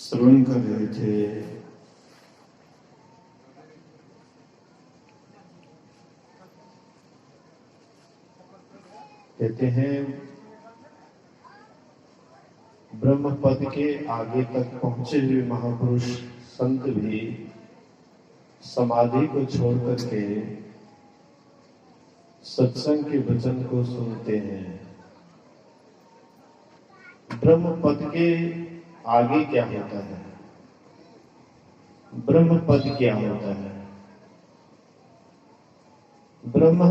श्रवण कर रहे थे। कहते हैं ब्रह्म पद के आगे तक पहुंचे हुए महापुरुष संत भी समाधि को छोड़ करके सत्संग के वचन को सुनते हैं। ब्रह्म पद के आगे क्या होता है? ब्रह्म पद क्या होता है? ब्रह्म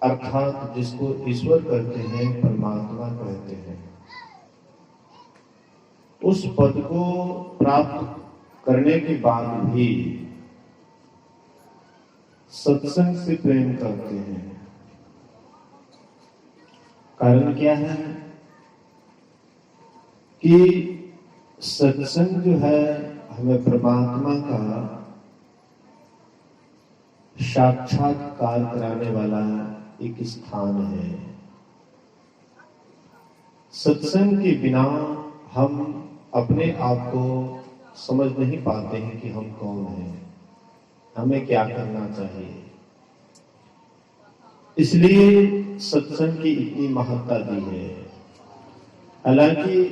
अर्थात जिसको ईश्वर कहते हैं, परमात्मा कहते हैं, उस पद को प्राप्त करने के बाद भी सत्संग से प्रेम करते हैं। कारण क्या है कि सत्संग जो है हमें परमात्मा का साक्षात्कार कराने वाला एक स्थान है। सत्संग के बिना हम अपने आप को समझ नहीं पाते हैं कि हम कौन हैं, हमें क्या करना चाहिए। इसलिए सत्संग की इतनी महत्ता दी है। हालांकि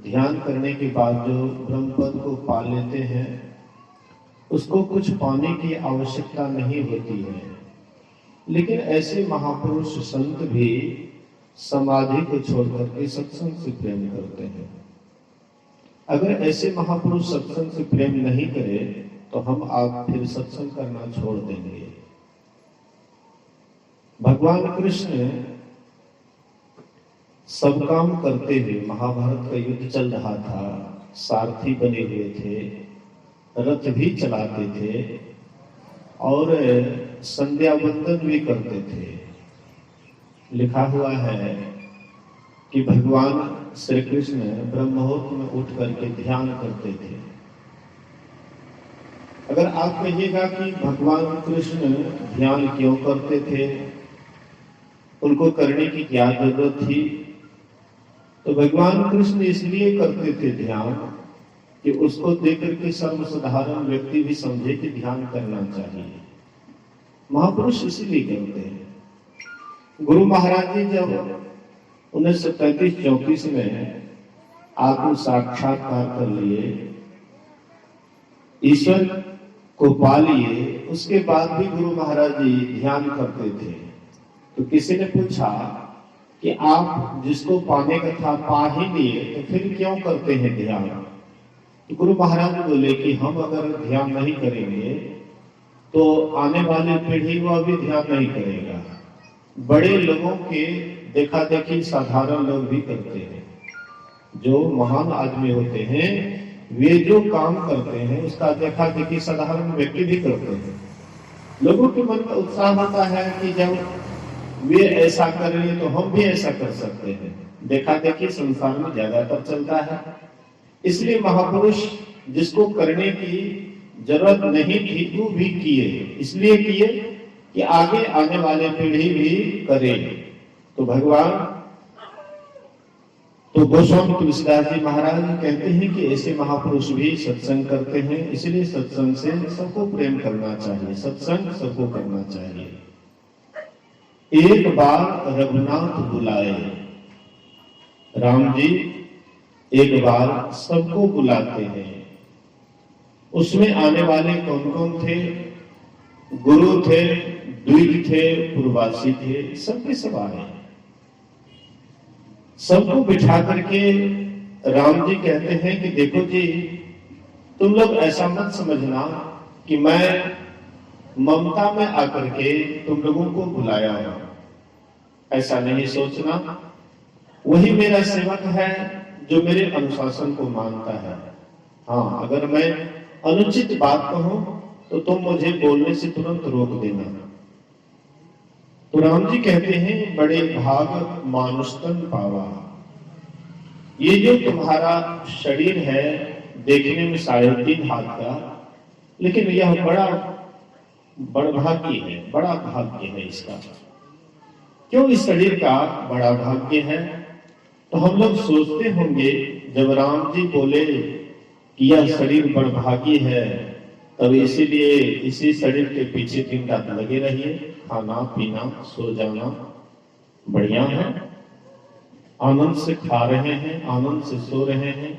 ध्यान करने के बाद जो ब्रह्मपद को पा लेते हैं उसको कुछ पाने की आवश्यकता नहीं होती है, लेकिन ऐसे महापुरुष संत भी समाधि को छोड़कर के सत्संग से प्रेम करते हैं। अगर ऐसे महापुरुष सत्संग से प्रेम नहीं करे तो हम आप फिर सत्संग करना छोड़ देंगे। भगवान कृष्ण सब काम करते हुए, महाभारत का युद्ध चल रहा था, सारथी बने हुए थे, रथ भी चलाते थे और संध्या वंदन भी करते थे। लिखा हुआ है कि भगवान श्री कृष्ण ब्रह्म मुहूर्त में उठ करके ध्यान करते थे। अगर आप कहिएगा कि भगवान कृष्ण ध्यान क्यों करते थे, उनको करने की क्या जरूरत थी, तो भगवान कृष्ण इसलिए करते थे ध्यान कि उसको देख करके सर्वसाधारण व्यक्ति भी समझे कि ध्यान करना चाहिए। महापुरुष इसीलिए करते हैं। गुरु महाराज जी जब 1933-34 में आत्म साक्षात्कार कर लिए, ईश्वर को पा लिए, उसके बाद भी गुरु महाराज जी ध्यान करते थे। तो किसी ने पूछा कि आप जिसको पाने का था पा ही लिए तो फिर क्यों करते हैं ध्यान? तो गुरु महाराज बोले कि हम अगर ध्यान नहीं करेंगे तो आने वाली पीढ़ी वो अभी ध्यान नहीं करेगा। बड़े लोगों के देखा देखी साधारण लोग भी करते हैं। जो महान आदमी होते हैं वे जो काम करते हैं उसका देखा देखी साधारण व्यक्ति भी करते हैं। लोगों के मन में उत्साह होता है कि जब वे ऐसा कर रहे हैं तो हम भी ऐसा कर सकते हैं। देखा देखी संसार में ज्यादातर चलता है। इसलिए महापुरुष जिसको करने की जरूरत नहीं थी वो भी किए, इसलिए किए कि आगे आने वाले पीढ़ी भी करे। तो गोस्वामी तुलसीदास जी महाराज कहते हैं कि ऐसे महापुरुष भी सत्संग करते हैं। इसलिए सत्संग से सबको प्रेम करना चाहिए, सत्संग सबको करना चाहिए। एक बार रघुनाथ बुलाए, राम जी एक बार सबको बुलाते हैं। उसमें आने वाले कौन कौन थे? गुरु थे, द्विज थे, पूर्ववासी थे, सबके सब आए। सबको बिठा करके राम जी कहते हैं कि देखो जी, तुम लोग ऐसा मत समझना कि मैं ममता में आकर के तुम लोगों को बुलाया हूं, ऐसा नहीं सोचना। वही मेरा सेवक है जो मेरे अनुशासन को मानता है। हाँ, अगर मैं अनुचित बात कहूं तो तुम मुझे बोलने से तुरंत रोक देना। तो राम जी कहते हैं, बड़े भाग मानुषतन पावा। ये जो तुम्हारा शरीर है देखने में 3.5 हाथ का, लेकिन यह बड़ा भाग्य है, बड़ा भाग्य है इसका। क्यों इस शरीर का बड़ा भाग्य है? तो हम लोग सोचते होंगे जब राम जी बोले कि यह शरीर बड़भागी है, तब इसीलिए इसी शरीर के पीछे दिन रात लगे रहिए, खाना पीना सो जाना बढ़िया है, आनंद से खा रहे हैं, आनंद से सो रहे हैं,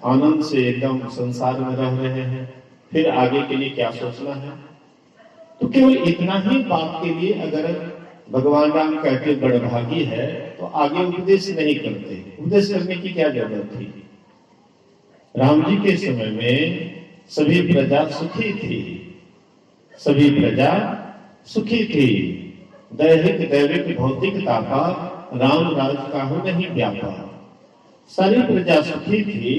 आनंद से एकदम संसार में रह रहे हैं, फिर आगे के लिए क्या सोचना है। तो केवल इतना ही बात के लिए अगर भगवान राम कहते बड़भागी है तो आगे उपदेश नहीं करते। उपदेश करने की क्या जरूरत थी? राम जी के समय में सभी प्रजा सुखी थी, सभी प्रजा सुखी थी। दैहिक दैविक भौतिकता का राम राज काहू नहीं व्यापा, सारी प्रजा सुखी थी।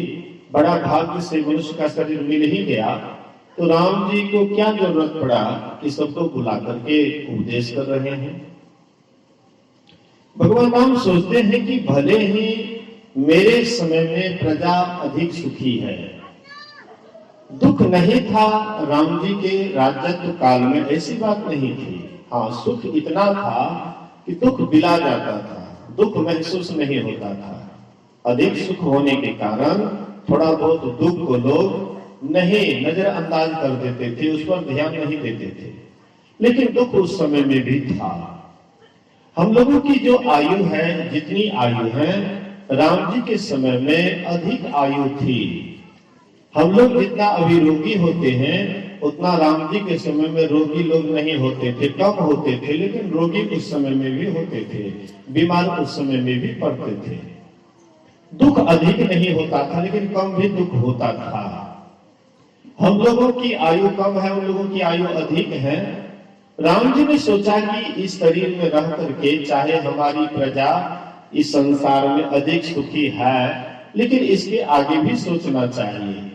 बड़ा भाग्य से मनुष्य का शरीर मिल ही गया, तो राम जी को क्या जरूरत पड़ा कि सबको बुला करके उपदेश कर रहे हैं। भगवान राम सोचते हैं कि भले ही मेरे समय में प्रजा अधिक सुखी है, दुख नहीं था राम जी के राजत्व काल में, ऐसी बात नहीं थी। हाँ, सुख इतना था कि दुख बिला जाता था, दुख महसूस नहीं होता था। अधिक सुख होने के कारण थोड़ा बहुत दुख को लोग नहीं नजरअंदाज कर देते थे, उस पर ध्यान नहीं देते थे। लेकिन दुख उस समय में भी था। हम लोगों की जो आयु है, जितनी आयु है, राम जी के समय में अधिक आयु थी। हम लोग जितना अभी रोगी होते हैं उतना राम जी के समय में रोगी लोग नहीं होते थे, कम होते थे, लेकिन रोगी उस समय में भी होते थे, बीमार उस समय में भी पड़ते थे। दुख अधिक नहीं होता था, लेकिन कम भी दुख होता था। हम लोगों की आयु कम है, उन लोगों की आयु अधिक है। राम जी ने सोचा कि इस शरीर में रह करके चाहे हमारी प्रजा इस संसार में अधिक सुखी है, लेकिन इसके आगे भी सोचना चाहिए।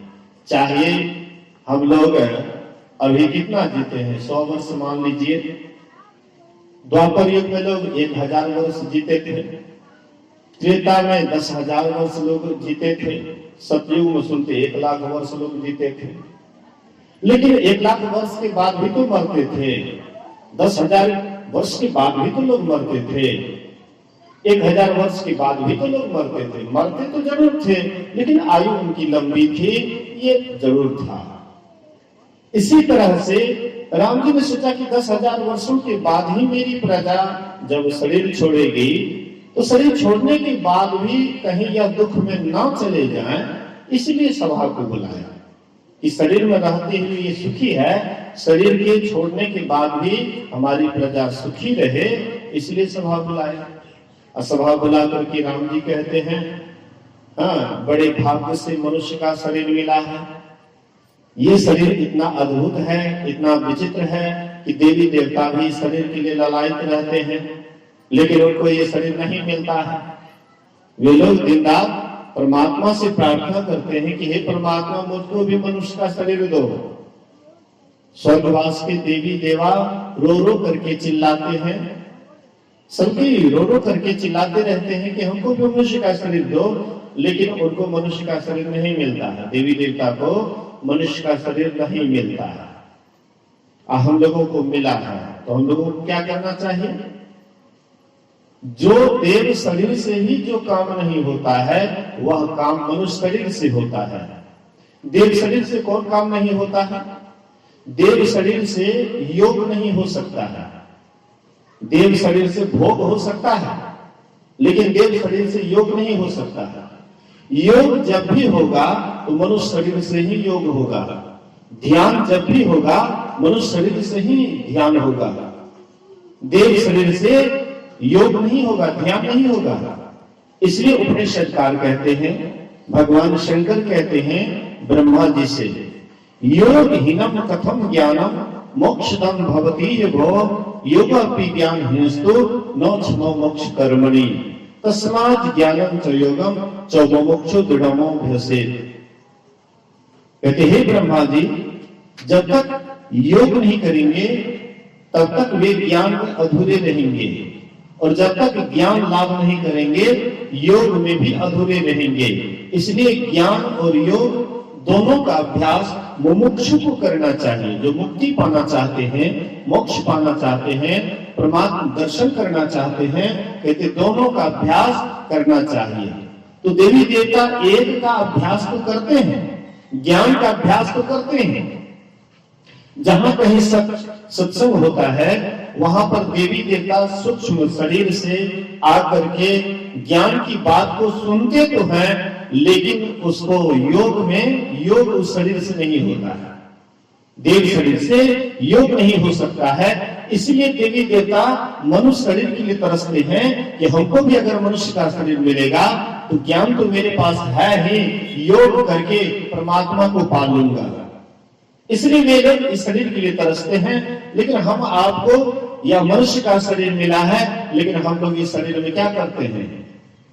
चाहिए हम लोग अभी कितना जीते हैं, 100 वर्ष मान लीजिए। द्वापर युग में लोग 1000 वर्ष जीते थे, त्रेता में 10,000 वर्ष लोग जीते थे, सतयुग में सुनते 1 लाख वर्ष लोग जीते थे। लेकिन 1 लाख वर्ष के बाद भी तो मरते थे, 10,000 वर्ष के बाद भी तो लोग मरते थे, 1000 वर्ष के बाद भी तो लोग मरते थे। मरते तो जरूर थे, लेकिन आयु उनकी लंबी थी, ये जरूर था। इसी तरह से राम जी ने सोचा कि 10,000 वर्षों के बाद ही मेरी प्रजा जब शरीर छोड़ेगी, तो शरीर छोड़ने के बाद भी कहीं यह दुख में ना चले जाएं, इसलिए सभा को बुलाया कि शरीर में रहते हुए ये सुखी है, शरीर के छोड़ने के बाद भी हमारी प्रजा सुखी रहे, इसलिए सभा बुलाया। सभा बुला करके राम जी कहते हैं, हाँ, बड़े भाग्य से मनुष्य का शरीर मिला है। ये शरीर इतना अद्भुत है, इतना विचित्र है कि देवी देवता भी शरीर के लिए ललायित रहते हैं, लेकिन उनको ये शरीर नहीं मिलता है। वे लोग दिन रात परमात्मा से प्रार्थना करते हैं कि हे परमात्मा, मुझको भी मनुष्य का शरीर दो। स्वर्गवास के देवी देवा रो रो करके चिल्लाते हैं, सभी रो रो करके चिल्लाते रहते हैं कि हमको भी मनुष्य का शरीर दो, लेकिन उनको मनुष्य का शरीर नहीं मिलता है। देवी देवता को मनुष्य का शरीर नहीं मिलता है। हम लोगों को मिला है, तो हम लोगों को क्या करना चाहिए? जो देव शरीर से ही जो काम नहीं होता है, वह काम मनुष्य शरीर से होता है। देव शरीर से कौन काम नहीं होता है? देव शरीर से योग नहीं हो सकता है। देव शरीर से भोग हो सकता है, लेकिन देव शरीर से योग नहीं हो सकता है। योग जब भी होगा तो मनुष्य शरीर से ही योग होगा। ध्यान जब भी होगा मनुष्य शरीर से ही ध्यान होगा। देव शरीर से योग नहीं होगा, ध्यान नहीं होगा। इसलिए उपनिषदकार कहते हैं, भगवान शंकर कहते हैं ब्रह्मा जी से, योग हीनम कथम ज्ञानम मोक्षदम भवती भो योगापि ज्ञान हीनस्तु न क्षमो मोक्ष कर्मणि तस्मात् ज्ञानम च योगम च मोक्षो दृढ़मो भ्यसेत्। कहते हैं ब्रह्मा जी, जब तक योग नहीं करेंगे तब तक वे ज्ञान में अधूरे रहेंगे, और जब तक ज्ञान लाभ नहीं करेंगे योग में भी अधूरे रहेंगे। इसलिए ज्ञान और योग दोनों का अभ्यास मुमुक्षु को करना चाहिए। जो मुक्ति पाना चाहते हैं, मोक्ष पाना चाहते हैं, परमात्मा दर्शन करना चाहते हैं, कहते दोनों का अभ्यास करना चाहिए। तो देवी देवता एक का अभ्यास तो करते हैं, ज्ञान का अभ्यास तो करते हैं। जहां कहीं सत्संग होता है वहां पर देवी देवता सूक्ष्म शरीर से आकर के ज्ञान की बात को सुनते तो हैं, लेकिन उसको योग उस शरीर से नहीं होता है, देव शरीर से योग नहीं हो सकता है। इसलिए देवी देवता मनुष्य शरीर के लिए तरसते हैं कि हमको भी अगर मनुष्य का शरीर मिलेगा तो ज्ञान तो मेरे पास है ही, योग करके परमात्मा को पा लूंगा। इसलिए वे लोग इस शरीर के लिए तरसते हैं। लेकिन हम आपको या मनुष्य का शरीर मिला है, लेकिन हम लोग इस शरीर में क्या करते हैं?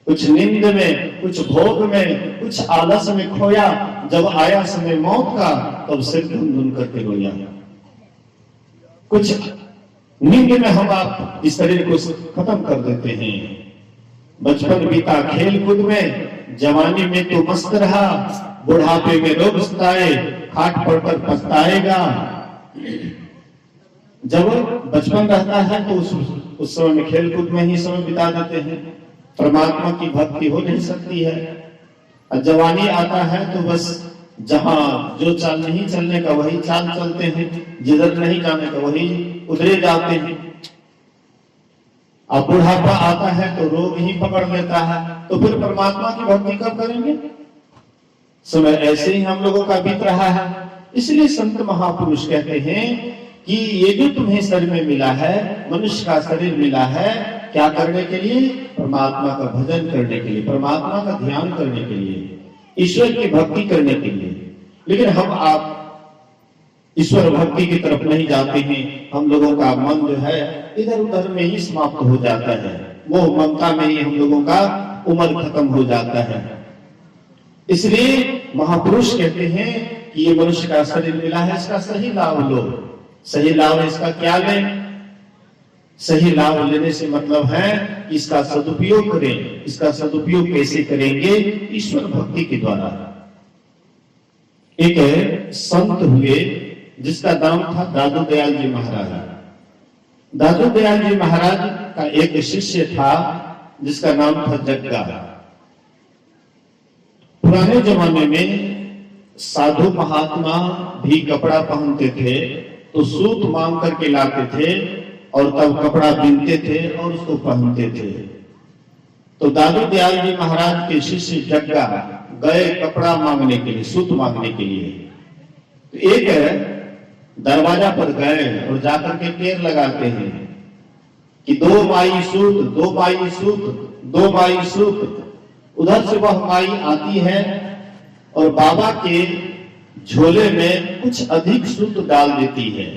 कुछ नींद में, कुछ भोग में, कुछ आलस में खोया। जब आया समय मौत का तब सिर धुन करके रोया। कुछ नींद में हम आप इस शरीर को खत्म कर देते हैं। बचपन बीता खेल कूद में, जवानी में तो मस्त रहा, बुढ़ापे में रोग सताए, खाट पड़कर पछताएगा। जब बचपन रहता है तो उस समय में खेल कूद में ही समय बिता देते हैं, परमात्मा की भक्ति हो नहीं सकती है। और जवानी आता है तो बस जहां जो चाल नहीं चलने का वही चाल चलते हैं, जिधर नहीं जाने का वही उधरे जाते हैं। अब बुढ़ापा आता है तो रोग ही पकड़ लेता है, तो फिर परमात्मा की भक्ति कब करेंगे? समय ऐसे ही हम लोगों का बीत रहा है। इसलिए संत महापुरुष कहते हैं कि ये जो तुम्हें शरीर में मिला है, मनुष्य का शरीर मिला है, क्या करने के लिए? परमात्मा का भजन करने के लिए, परमात्मा का ध्यान करने के लिए, ईश्वर की भक्ति करने के लिए। लेकिन हम आप ईश्वर भक्ति की तरफ नहीं जाते हैं। हम लोगों का मन जो है इधर उधर में ही समाप्त हो जाता है, वो ममता में ही हम लोगों का उम्र खत्म हो जाता है। इसलिए महापुरुष कहते हैं कि ये मनुष्य का शरीर मिला है, इसका सही लाभ लो। सही लाभ इसका क्या लें? सही लाभ लेने से मतलब है इसका सदुपयोग करें। इसका सदुपयोग कैसे करेंगे? ईश्वर भक्ति के द्वारा। एक संत हुए जिसका नाम था दादू दयाल जी महाराज। दादू दयाल जी महाराज का एक शिष्य था जिसका नाम था जग्गा। पुराने जमाने में साधु महात्मा भी कपड़ा पहनते थे तो सूत मांग करके लाते थे और तब कपड़ा बिनते थे और उसको पहनते थे। तो दादू दयाल जी महाराज के शिष्य जग्गा गए कपड़ा मांगने के लिए, सूत मांगने के लिए। तो एक दरवाजा पर गए और जाकर के टेर लगाते हैं कि 2 माई सूत, 2 माई सूत, 2 माई सूत। उधर से वह माई आती है और बाबा के झोले में कुछ अधिक सूत डाल देती है।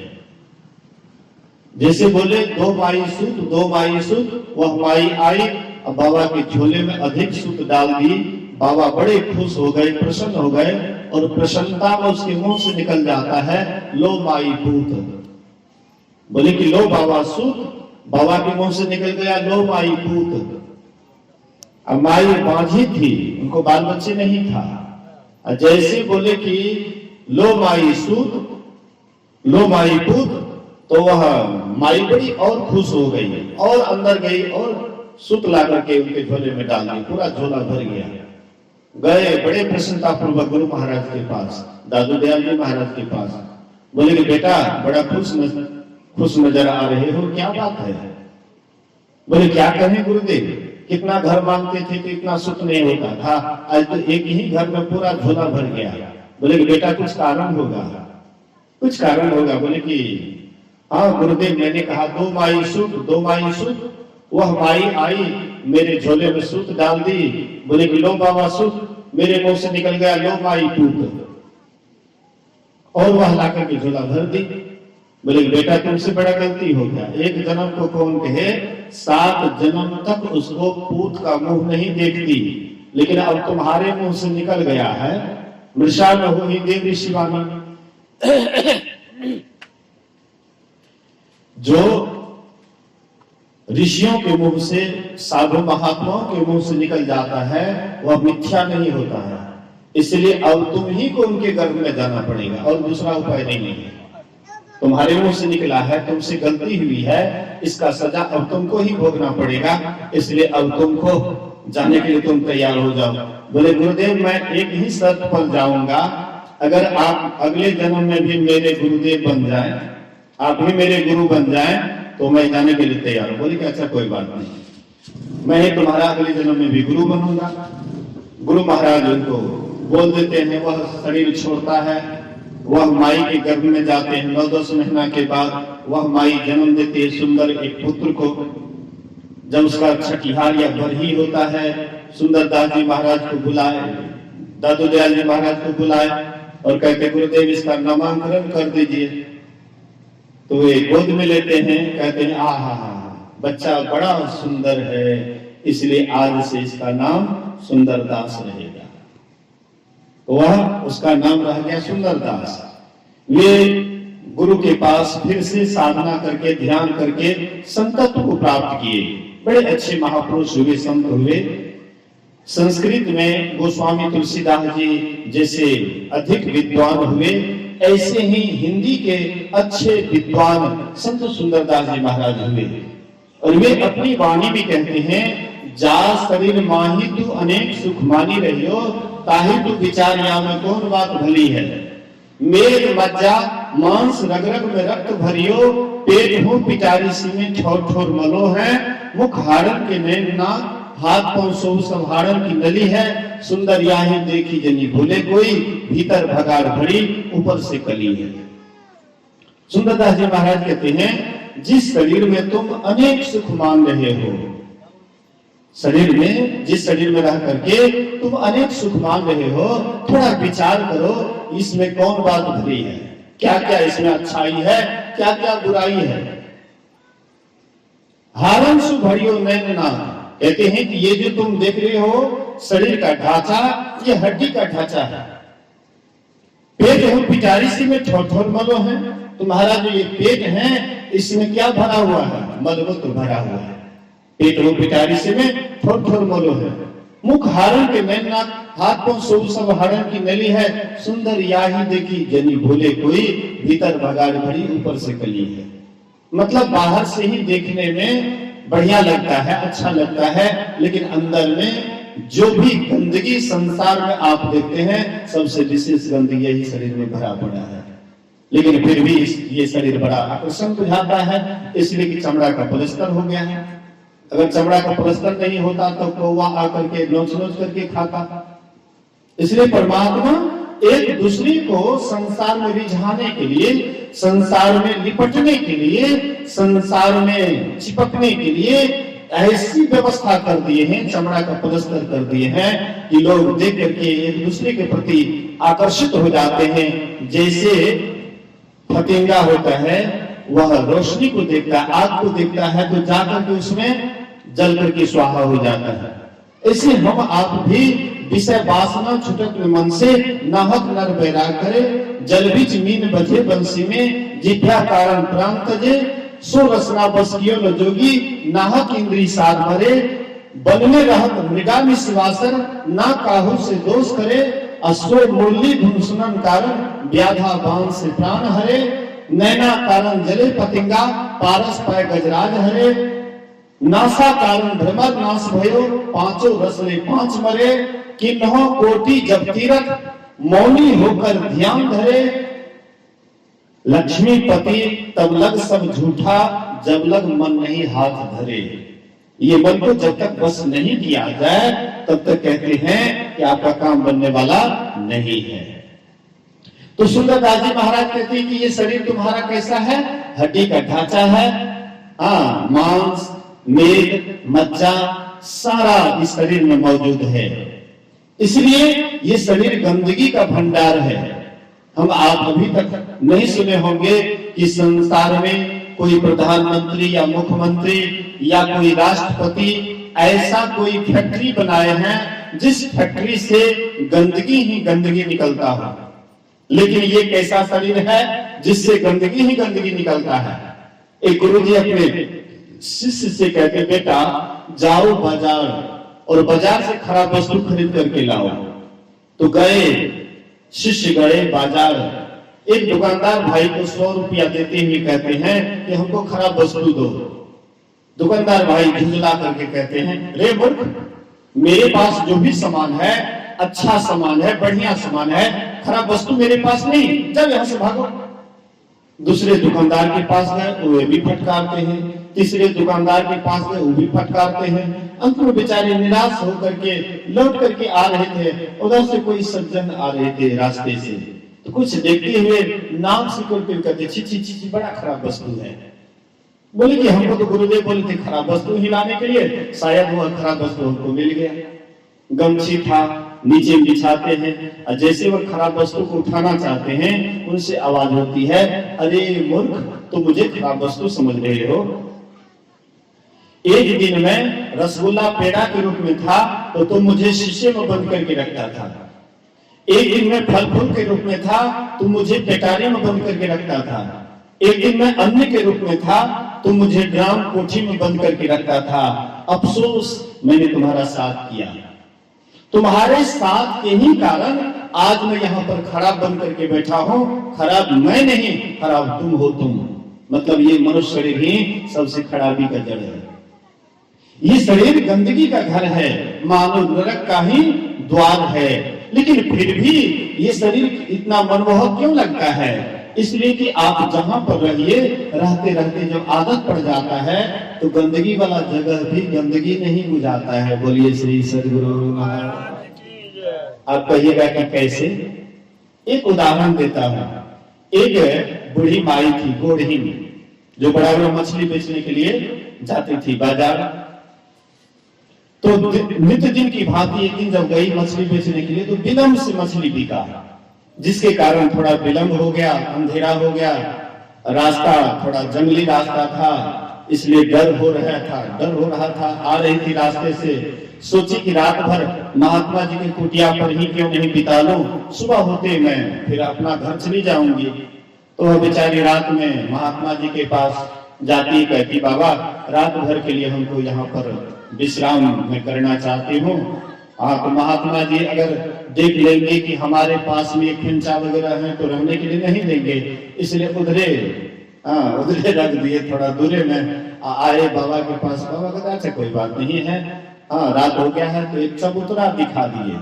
जैसे बोले 2 माई सूत, 2 माई सूत, वह माई आई और बाबा के झोले में अधिक सूत डाल दी। बाबा बड़े खुश हो गए, प्रसन्न हो गए और प्रसन्नता में उसके मुंह से निकल जाता है, लो माई पूत। बोले कि लो बाबा सूत। बाबा के मुंह से निकल गया, लो माई पूत। अब माई बांझी थी, उनको बाल बच्चे नहीं था। जैसे बोले कि लो माई सूत, लो माई पूत, तो वह माई बड़ी और खुश हो गई और अंदर गई और सूत ला करके उनके झोले में डाल दी। पूरा झोला भर गया। गए बड़े प्रसन्नता पूर्वक गुरु महाराज के पास, दादू दयाल जी महाराज के पास। बोले कि बेटा बड़ा खुश नजर आ रहे हो, क्या बात है? बोले क्या कहें गुरुदेव, कितना घर मांगते थे तो इतना सुख नहीं होता था, आज तो एक ही घर में पूरा झोला भर गया। बोले कि बेटा कुछ कारण होगा, कुछ कारण होगा। बोले कि हाँ गुरुदेव, मैंने कहा 2 माई सूत, 2 माई सूत। वह माई आई, मेरे झोले में सूत डाल दी। बोले कि लो बाबा सूत। मेरे मुंह से निकल गया, लो माई पूत। और वह लाकर के झोला भर दी। बोले बेटा तुमसे बड़ा गलती हो गया। एक जन्म को कौन कहे, 7 जन्म तक उसको पूत का मुंह नहीं देखती, लेकिन अब तुम्हारे मुंह से निकल गया है, मृषा न हो ही देवी शिवानी। जो ऋषियों के मुंह से, साधु महात्माओं के मुंह से निकल जाता है वह मिथ्या नहीं होता है। इसलिए अब तुम ही को उनके गर्भ में जाना पड़ेगा और दूसरा उपाय नहीं है। तुम्हारे मुंह से निकला है, तुमसे गलती हुई है, इसका सजा अब तुमको ही भोगना पड़ेगा। इसलिए अब तुमको जाने के लिए तुम तैयार हो जाओ। बोले गुरुदेव मैं एक ही शर्त पर जाऊंगा, अगर आप अगले जन्म में भी मेरे गुरुदेव बन जाए, आप भी मेरे गुरु बन जाए तो मैं जाने के लिए तैयार हूं। बोले कि अच्छा कोई बात नहीं, मैं ही तुम्हारा अगले जन्म में भी गुरु बनूंगा। गुरु महाराज उनको बोल देते हैं, वह शरीर छोड़ता है, वह माई के गर्भ में जाते हैं। 9-10 महीना के बाद वह माई जन्म देती है सुंदर एक पुत्र को। जब उसका छठिहार या बरही होता है, सुंदरदास जी महाराज को बुलाए, दादू दयाल जी महाराज को बुलाए और कहते गुरुदेव इसका नामकरण कर दीजिए। तो वे गोद में लेते हैं, कहते हैं आहा बच्चा बड़ा सुंदर है, इसलिए आज से इसका नाम सुंदरदास रहेगा। तो वह उसका नाम रह गया सुंदरदास। वे गुरु के पास फिर से साधना करके ध्यान करके संतत्व को प्राप्त किए। बड़े अच्छे महापुरुष हुए, संत हुए। संस्कृत में गोस्वामी तुलसीदास जी जैसे अधिक विद्वान हुए, ऐसे ही हिंदी के अच्छे विद्वान संत सुंदरदास जी महाराज हुए। और वे अपनी वाणी भी कहते हैं, जा शरीर माही तू अनेक सुख मानी रहियो, ताहि तू विचार या में कौन बात भली है। मेद मज्जा मांस रग रग में रक्त भरियो, पेट हो पिटारी सी में ठोर ठोर मलो है। मुख हाड़न के नैन नाक, हाथ पांव सो सब हाड़न की नली है। सुंदर याही देखी जनी भूले कोई, भीतर भगाड़ भरी ऊपर से कली है। सुंदरदास जी महाराज कहते हैं, जिस शरीर में तुम अनेक सुख मान रहे हो, शरीर में जिस शरीर में रह करके तुम अनेक सुख मान रहे हो, थोड़ा विचार करो इसमें कौन बात भरी है, क्या क्या इसमें अच्छाई है, क्या क्या बुराई है। हारन सु भरियो नैन ना, कहते हैं कि ये जो तुम देख रहे हो शरीर का ढांचा, ये हड्डी का ढांचा है। पेट हो पिटारी सी में ठोर ठोर मलो है। तुम्हारा जो ये पेट है इसमें क्या भरा हुआ है, मलमूत्र भरा हुआ है। पेट हो पिटारी से में ठोर ठोर मलो है। मुख हारण के नैन नाक, हाथ पांव सो सब हारण की नली है। सुंदर याही देखी जनी भूले कोई, भीतर भगाड़ भरी ऊपर से कली है। मतलब बाहर से ही देखने में बढ़िया लगता है, अच्छा लगता है, लेकिन अंदर में जो भी गंदगी संसार में आप देखते हैं, सबसे विशेष गंदगी यही शरीर में भरा पड़ा है। लेकिन फिर भी ये शरीर बड़ा आकर्षण बुझाता है, इसलिए कि चमड़ा का पलस्तर हो गया है। अगर चमड़ा का पलस्तर नहीं होता तो कौवा आकर के नोच नोच करके खाता। इसलिए परमात्मा एक दूसरे को संसार में रिझाने के लिए, संसार में लिपटने के लिए, संसार में चिपकने के लिए ऐसी व्यवस्था कर दिए हैं, चमड़ा का पलस्तर कर दिए हैं कि लोग देख करके एक दूसरे के प्रति आकर्षित हो जाते हैं। जैसे फतिंगा होता है, वह रोशनी को देखता है, आग को देखता है तो जाकर के उसमें जल करके स्वाहा हो जाता है। ऐसे हम आप भी विषय वासना छुटक मन से नाहक नर बैराग करे, जल बीच मीन बजे बंसी में, जिभ्या कारण प्राण तजे, सो रसना बस कियो न जोगी, नाहक इंद्री सार भरे। बन में रहत मृगा निवासर, ना काहू से दोष करे, अश्व मुरली धुन सुनन कारण, व्याधा बाण से प्राण हरे। नैना कारण जले पतिंगा, पारस पाए गजराज हरे। नासा कारण भ्रमर नाश भयो, पांचों रसले पांच मरे। किन्हों कोटि जब तीरथ, मौनी होकर ध्यान धरे। लक्ष्मीपति तब लग सब झूठा, जब लग मन नहीं हाथ धरे। ये मन को जब तक बस नहीं किया जाए तब तक कहते हैं कि आपका काम बनने वाला नहीं है। तो सुंदरदास जी महाराज कहते हैं कि ये शरीर तुम्हारा कैसा है, हड्डी का ढांचा है। हाँ, मांस मेद मज्जा सारा इस शरीर में मौजूद है। इसलिए ये शरीर गंदगी का भंडार है। हम आप अभी तक नहीं सुने होंगे कि संसार में कोई प्रधानमंत्री या मुख्यमंत्री या कोई राष्ट्रपति ऐसा कोई फैक्ट्री बनाए हैं जिस फैक्ट्री से गंदगी ही गंदगी निकलता हो। लेकिन ये कैसा शरीर है जिससे गंदगी ही गंदगी निकलता है। एक गुरुजी अपने शिष्य से कहते, बेटा जाओ बाजार और बाजार से खराब वस्तु खरीद करके लाओ। तो गए, शिष्य गए बाजार। एक दुकानदार भाई को 100 रुपया देते हुए कहते हैं कि हमको खराब वस्तु दो। दुकानदार भाई झुंझला करके कहते हैं, रे मूर्ख, मेरे पास जो भी सामान है, अच्छा सामान है, बढ़िया सामान है, खराब वस्तु मेरे पास नहीं, जब यहां से भागो। दूसरे दुकानदार के पास गए, वे भी फटकारते हैं। तीसरे दुकानदार के पास गए, वो भी फटकारते हैं। अंत में बेचारे निराश होकर के लौट करके आ रहे थे। उधर से कोई सज्जन आ रहे थे रास्ते से, तो कुछ देखते हुए नाम से कोई कहते, छी छी छी, बड़ा खराब वस्तु है। बोले कि हमको तो गुरुदेव बोले थे खराब वस्तु ही लाने के लिए, शायद वो खराब वस्तु हमको मिल गया। गमछी था, नीचे बिछाते हैं, और जैसे वो खराब वस्तु को उठाना चाहते हैं, उनसे आवाज होती है, अरे मूर्ख, तो मुझे खराब वस्तु समझ रहे हो। एक दिन में रसगुल्ला पेड़ा के रूप में था, तो तुम मुझे शीशे में बंद करके रखता था। एक दिन में फल फूल के रूप में था, तुम मुझे पेटारी में बंद करके रखता था। एक दिन में अन्न के रूप में था, तुम मुझे ड्राम कोठी में बंद करके रखता था। अफसोस, मैंने तुम्हारा साथ किया। तुम्हारे साथ के ही कारण आज मैं यहाँ पर खराब बन करके बैठा हूँ। खराब मैं नहीं, खराब तुम हो। तुम मतलब ये मनुष्य शरीर ही सबसे खराबी का जड़ है। ये शरीर गंदगी का घर है, मानव नरक का ही द्वार है। लेकिन फिर भी ये शरीर इतना मनमोहक क्यों लगता है? इसलिए कि आप जहां पर रहिए, रहते रहते जब आदत पड़ जाता है, तो गंदगी वाला जगह भी गंदगी नहीं बुझाता है। बोलिए श्री सद्गुरु महाराज। आप कहिएगा कि कैसे? एक उदाहरण देता हूं। एक बूढ़ी माई थी, गोढ़ी, जो बड़ा बड़ा मछली बेचने के लिए जाती थी बाजार। तो नित्य दिन की भांति एक दिन जब गई मछली बेचने के लिए, तो विलंब से मछली बिका, जिसके कारण थोड़ा विलंब हो गया, अंधेरा हो गया। रास्ता थोड़ा जंगली रास्ता था, इसलिए डर हो रहा था। आ रही थी रास्ते से, सोची कि रात भर महात्मा जी की कुटिया पर ही क्यों नहीं बिता लूं, सुबह होते मैं फिर अपना घर चली जाऊंगी। तो वह बेचारी रात में महात्मा जी के पास जाती, कहती, बाबा रात भर के लिए हमको यहाँ पर विश्राम में करना चाहती हूँ। तो महात्मा जी अगर देख लेंगे कि हमारे पास में खिंचा वगैरह है, तो रहने के लिए नहीं देंगे, इसलिए उधरे रख दिए, थोड़ा दूरे में आए बाबा के पास। बाबा कहते, अच्छा कोई बात नहीं है, रात हो गया है, तो एक चबूतरा दिखा दिए,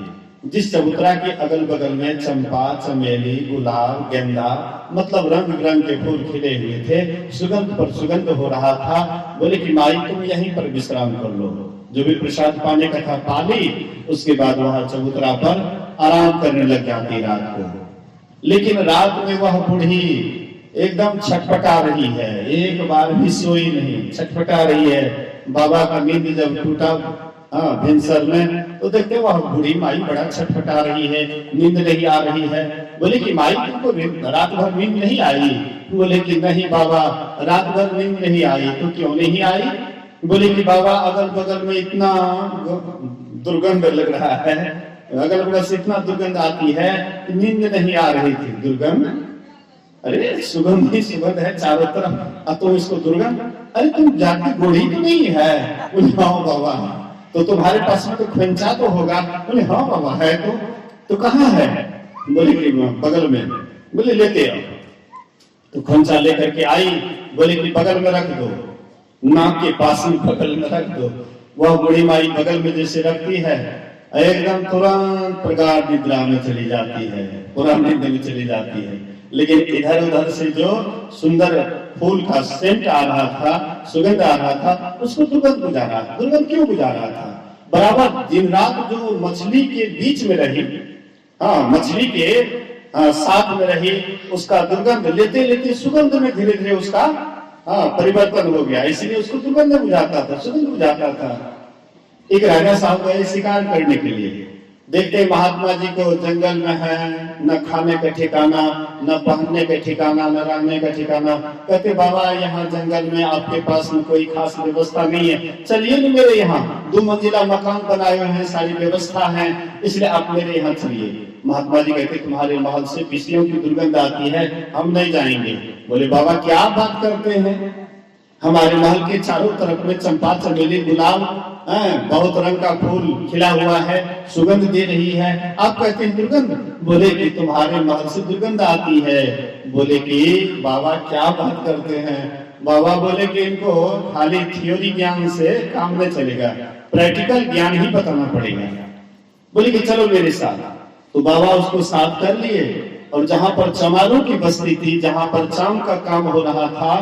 जिस चबूतरा के अगल बगल में चंपा, चमेली, गुलाब, गेंदा, मतलब रंग बिरंग के फूल खिले हुए थे, सुगंध पर सुगंध हो रहा था। बोले कि माई तुम यहीं पर विश्राम कर लो, जो भी प्रसाद पाने का था पा ली, उसके बाद वहां चबूतरा पर आराम करने लग जाती रात को। लेकिन रात में वह बूढ़ी एकदम छटपटा रही है, एक बार भी सोई नहीं, छटपटा रही है। बाबा का नींद जब टूटा भिनसर में, तो देखते वह बूढ़ी माई बड़ा छटपटा रही है, नींद नहीं आ रही है। बोले कि माई तुमको रात भर नींद नहीं आई? बोले कि नहीं बाबा, रात भर नींद नहीं आई। तो क्यों नहीं आई? बोले कि बाबा अगल बगल में इतना दुर्गंध लग रहा है, अगल बगल से इतना दुर्गंध आती है, नींद नहीं आ रही थी। दुर्गंध? अरे सुगंध ही सुगंध है चारों तरफ, तो इसको दुर्गंध? अरे तुम जाति गोढ़ी तो नहीं है? बोले हाँ बाबा। तो तुम्हारे पास में तो खंचा तो होगा? बोले हाँ बाबा है। तो कहाँ है? बोले कि बगल में। बोले लेते आओ। तो खंचा लेकर के आई, बोले कि बगल में रख दो, नाक के पास में बगल में रख दो। वह बूढ़ी माई बगल में जैसे रखती है, एकदम तुरंत प्रगाढ़ निद्रा में चली जाती है, पुरानी नींद में चली जाती है। लेकिन इधर उधर से जो सुंदर फूल का सेंट आ रहा था, सुगंध आ रहा था, उसको दुर्गंध बुझा रहा था। दुर्गंध क्यों बुझा रहा था? बराबर दिन रात जो मछली के बीच में रही, मछली के साथ में रही, उसका दुर्गंध लेते लेते सुगंध में धीरे धीरे उसका परिवर्तन हो गया, इसलिए उसको दुर्गंध बुझाता था, सुगंध बुझाता था। एक राजा साहब गए शिकार करने के लिए, देखते महात्मा जी को जंगल में है, न खाने का ठिकाना, न पहनने का ठिकाना, न रहने का ठिकाना। कहते बाबा यहाँ जंगल में आपके पास में कोई खास व्यवस्था नहीं है, चलिए न मेरे यहाँ, 2 मंजिला मकान बनाए हुए हैं, सारी व्यवस्था है, इसलिए आप मेरे यहाँ चलिए। महात्मा जी कहते तुम्हारे महल से विषयों की दुर्गंध आती है, हम नहीं जाएंगे। बोले बाबा क्या आप बात करते हैं, हमारे महल के चारों तरफ में चंपा, चमेली, गुलाब, बहुत रंग का फूल खिला हुआ है, सुगंध दे रही है, आप कहते हैं दुर्गंध? बोले कि तुम्हारे महल से दुर्गंध आती है। बोले कि बाबा क्या बात करते हैं? बाबा बोले कि इनको खाली थ्योरी ज्ञान से काम नहीं चलेगा, प्रैक्टिकल ज्ञान ही बताना पड़ेगा। बोले कि चलो मेरे साथ। तो बाबा उसको साथ कर लिए और जहां पर चमारों की बस्ती थी, जहां पर चाम का काम हो रहा था,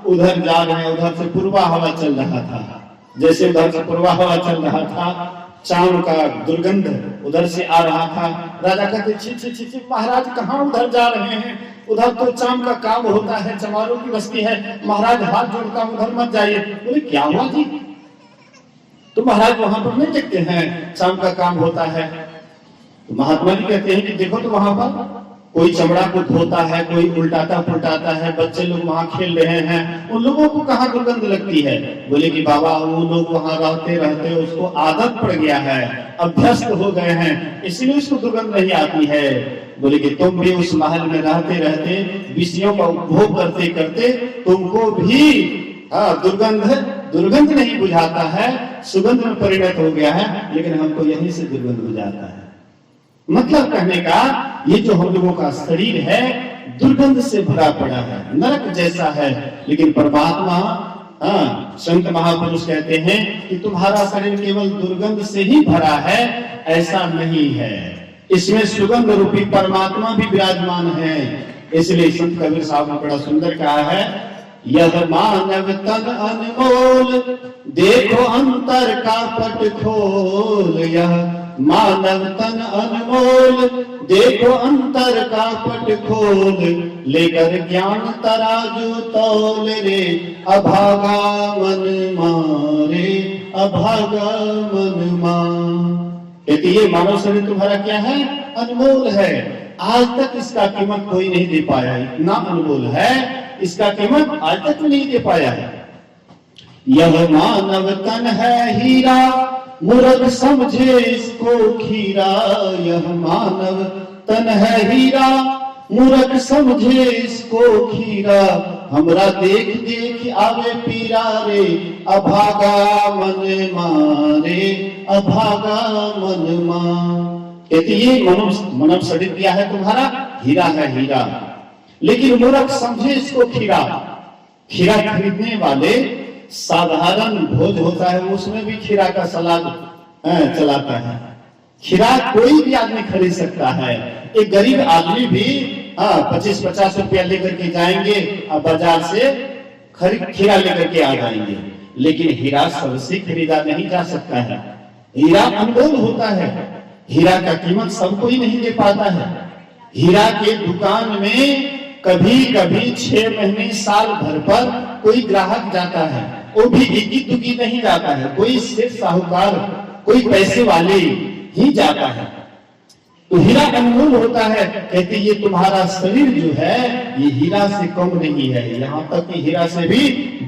उधर जा रहे हैं। उधर से पूर्वा हवा चल रहा था। जैसे उधर से पूर्वा हवा चल रहा था, चाम का दुर्गंध उधर से आ रहा था। राजा कहते छी छी छी छी, महाराज कहाँ उधर जा रहे हैं? उधर तो चाम का काम होता है, चमारों की बस्ती है। महाराज हाथ जोड़ता हूं, उधर मत जाइए। बोले क्या हुआ जी? तो महाराज वहां पर नहीं देखते हैं चाम का काम होता है? तो महात्मा जी कहते हैं कि देखो तो वहां पर कोई चमड़ा को धोता है, कोई उल्टाता पुल्टाता है, बच्चे लोग वहां खेल रहे हैं, उन लोगों को कहाँ दुर्गंध लगती है? बोले कि बाबा वो लोग वहां रहते रहते उसको आदत पड़ गया है, अभ्यस्त हो गए हैं, इसलिए उसको दुर्गंध नहीं आती है। बोले कि तुम भी उस महल में रहते रहते विषयों का उपभोग करते करते तुमको भी दुर्गंध नहीं बुझाता है, सुगंध में परिणत हो गया है, लेकिन हमको यहीं से दुर्गंध बुझाता है। मतलब कहने का ये जो हम लोगों का शरीर है दुर्गंध से भरा पड़ा है, नरक जैसा है। लेकिन परमात्मा संत महापुरुष कहते हैं कि तुम्हारा शरीर केवल दुर्गंध से ही भरा है, ऐसा नहीं है, इसमें सुगंध रूपी परमात्मा भी विराजमान है। इसलिए संत कबीर साहब ने बड़ा सुंदर कहा है, यह मानव तन अनमोल देखो अंतर का पट खोल। यह मानव तन अनमोल देखो अंतर का पट खोल। लेकर ज्ञान तराजू तौल रे अभागा मन मारे, अभागा मन मार। कहते ये मानव शरीर तुम्हारा क्या है? अनमोल है। आज तक इसका कीमत कोई नहीं दे पाया, इतना अनमोल है, इसका कीमत आज तक नहीं दे पाया है। यह मानव तन है हीरा मूर्ख समझे इसको खीरा। यह मानव तन है हीरा मूर्ख समझे इसको खीरा। हमरा देख देख आवे पीरा रे अभागा मन मारे, अभागा मन मार। कहते ये मानव शरीर क्या है तुम्हारा? हीरा है, हीरा, लेकिन मूर्ख समझे इसको खीरा। खीरा खरीदने वाले साधारण भोज होता है उसमें भी खीरा का सलाद चलाता है। खीरा कोई भी आदमी खरीद सकता है। एक गरीब आदमी भी 25-50 रुपया लेकर के जाएंगे और बाजार से खीरा लेकर के आ जाएंगे। लेकिन हीरा सबसे खरीदा नहीं जा सकता है। हीरा अनमोल होता है। हीरा का कीमत सब कोई नहीं दे पाता है। हीरा के दुकान में कभी कभी 6 महीने साल भर पर कोई ग्राहक जाता है, वो भी इक्की दुक्की नहीं जाता है, कोई सेठ साहूकार, कोई पैसे वाले ही जाता है। तो हीरा अनमोल होता है। कहते ये तुम्हारा शरीर जो है ये हीरा से कम नहीं है, यहाँ तक कि हीरा से भी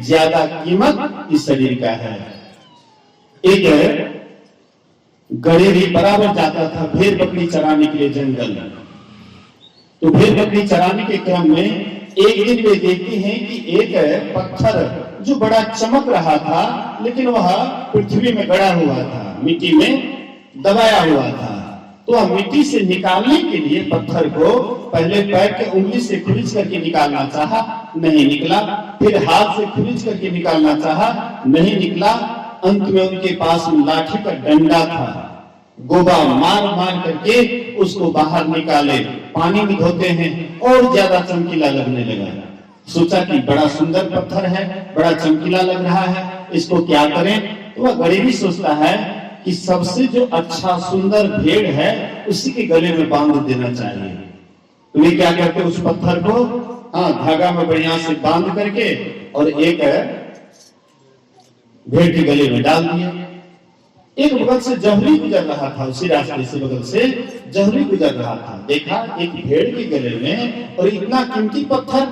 ज्यादा कीमत इस शरीर का है। एक गड़ेरी बराबर जाता था भेड़ बकरी चराने के लिए जंगल में। तो भेड़ बकरी चराने के क्रम में एक दिन वे देखते हैं कि एक पत्थर जो बड़ा चमक रहा था, लेकिन वह पृथ्वी में गड़ा हुआ था, मिट्टी में दबाया हुआ था। तो वह मिट्टी से निकालने के लिए पत्थर को पहले पैर के उंगली से खुरीच करके निकालना चाहा, नहीं निकला। फिर हाथ से खुरीच करके निकालना चाहा, नहीं निकला। अंत में उनके पास लाठी का डंडा था, गोबा मार मार करके उसको बाहर निकाले, पानी में धोते हैं और ज्यादा चमकीला लगने लगा। सोचा कि बड़ा सुंदर पत्थर है, बड़ा चमकीला लग रहा है, इसको क्या करें? तो वह गरीबी सोचता है कि सबसे जो अच्छा सुंदर भेड़ है उसी के गले में बांध देना चाहिए। तो वे क्या करते, उस पत्थर को धागा में बढ़िया से बांध करके और एक भेड़ के गले में डाल दिया। एक बगल से जहरी गुजर रहा था, उसी रास्ते से बगल से जहरी गुजर रहा था। देखा एक भेड़ के गले में और इतना कीमती पत्थर,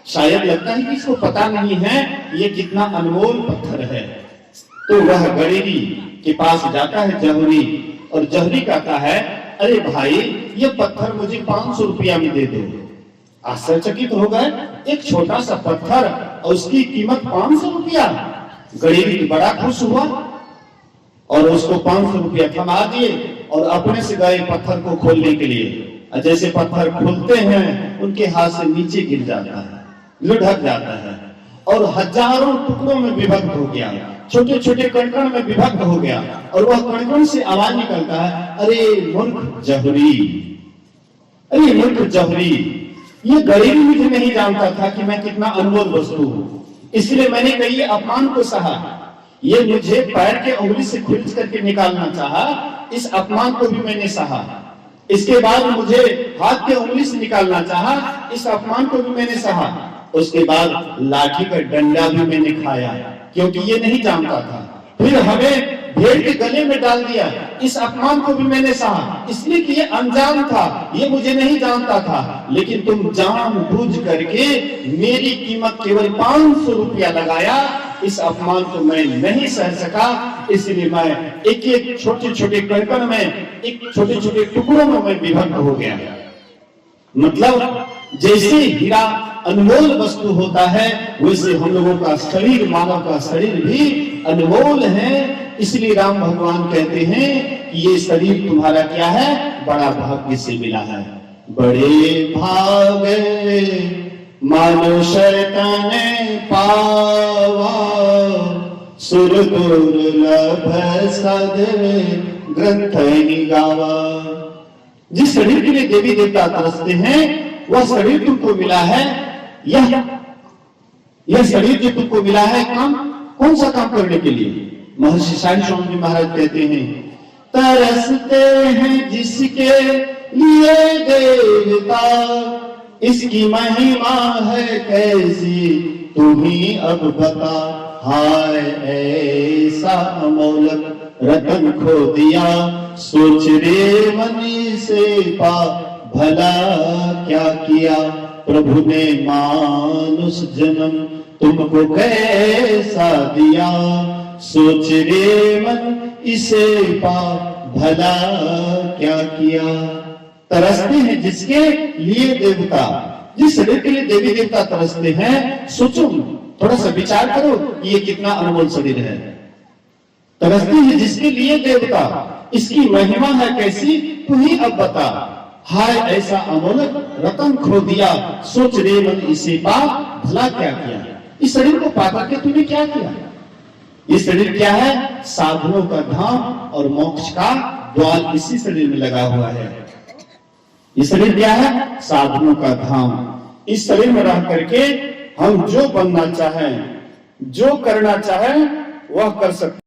शायद लगता है कि इसको पता नहीं है ये कितना अनमोल पत्थर है। तो वह गड़ेरी के पास जाता है जहरी, और जहरी कहता है, अरे भाई ये पत्थर मुझे 500 रुपया में दे दो। आश्चर्यचकित हो गए, एक छोटा सा पत्थर और उसकी कीमत 500 रुपया। गड़ेरी बड़ा खुश हुआ और उसको 500 रुपया थमा दिए और अपने से गए पत्थर को खोलने के लिए। जैसे पत्थर खोलते हैं उनके हाथ से नीचे गिर जाता है, लुढ़क जाता है और हजारों टुकड़ों में विभक्त हो गया। छोटे छोटे कण में विभक्त हो गया और वह कण से आवाज निकलता है, अरे मूर्ख जहुरी, अरे मूर्ख जहुरी। ये गरीब मुझे नहीं जानता था कि मैं कितना अनमोल वस्तु हूं, इसलिए मैंने कई अपमान को सहा। ये मुझे पैर के उंगली से खींच करके निकालना चाहा, इस अपमान को भी मैंने सहा। इसके बाद मुझे हाथ के उंगली से निकालना चाहा, इस अपमान को भी मैंने सहा। उसके बाद लाठी का डंडा भी मैंने खाया, क्योंकि ये नहीं जानता था। फिर हमें भेड़ के गले में डाल दिया, इस अपमान को भी मैंने सहा, इसलिए कि ये अनजान था, ये मुझे नहीं जानता था। लेकिन तुम जानबूझ करके मेरी कीमत केवल 500 रुपया लगाया, इस अपमान को मैं नहीं सह सका, इसलिए मैं एक एक छोटे छोटे कण में, एक छोटे छोटे टुकड़ों में मैं विभक्त हो गया। मतलब जैसे हीरा अनमोल वस्तु होता है, वैसे हम लोगों का शरीर, मानव का शरीर भी अनमोल है। इसलिए राम भगवान कहते हैं कि ये शरीर तुम्हारा क्या है, बड़ा भाग्य से मिला है। बड़े भागे मानो शैतान पावा, सुर दुर्लभ सदवे ग्रंथ गावा। जिस शरीर के लिए देवी देवता तरसते हैं, वह शरीर तुमको मिला है। यह शरीर जो तुमको मिला है, काम कौन सा काम करने के लिए? महर्षि साई स्वामी जी महाराज कहते हैं, तरसते हैं जिसके लिए देवता, इसकी महिमा है कैसी तुम्ही अब बता। हाय ऐसा अमोलक रतन खो दिया, सोच रे मन से पा भला क्या किया। प्रभु ने मानुष जन्म तुमको कैसा दिया, सोच रे मन इसे पा भला क्या किया। तरसते हैं जिसके लिए देवता, जिस शरीर के लिए देवी देवता तरसते हैं, सोचो, थोड़ा सा विचार करो कि ये कितना अनमोल शरीर है। तरसते हैं जिसके लिए देवता, इसकी महिमा है कैसी तू ही अब बता। हाय ऐसा अमोलक रतन खो दिया, सोच रे मन इसे पा भला क्या किया। इस शरीर को पाकर के तूने क्या किया? ये शरीर क्या है? साधनों का धाम और मोक्ष का द्वार इसी शरीर में लगा हुआ है। ये शरीर क्या है? साधनों का धाम। इस शरीर में रह करके हम जो बनना चाहें, जो करना चाहें, वह कर सकते।